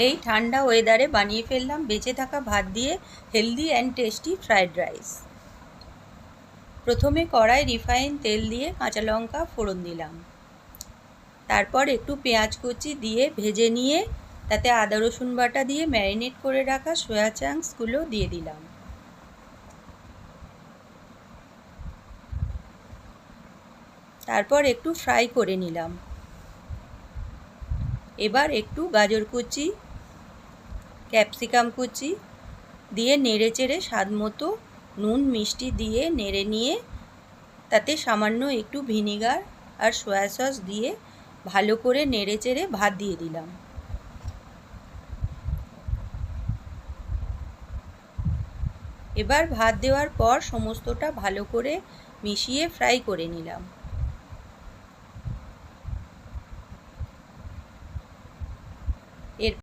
এই ঠান্ডা ওয়েদারে বানিয়ে ফেললাম বেঁচে থাকা ভাত দিয়ে healthy and tasty fried rice. প্রথমে কড়াই রিফাইন তেল দিয়ে কাঁচা লঙ্কা ফোড়ন দিলাম, তারপর একটু পেঁয়াজ কুচি দিয়ে ভেজে নিয়ে তাতে আদা রসুন বাটা দিয়ে ম্যারিনেট করে রাখা সয়া চাংসগুলো দিয়ে দিলাম। তারপর একটু ফ্রাই করে নিলাম। এবার একটু গাজর কুচি, ক্যাপসিকাম কুচি দিয়ে নেড়ে চেড়ে স্বাদ মতো নুন মিষ্টি দিয়ে নেড়ে নিয়ে তাতে সামান্য একটু ভিনিগার আর সয়া সস দিয়ে ভালো করে নেড়ে চেড়ে ভাত দিয়ে দিলাম। এবার ভাত দেওয়ার পর সমস্তটা ভালো করে মিশিয়ে ফ্রাই করে নিলাম।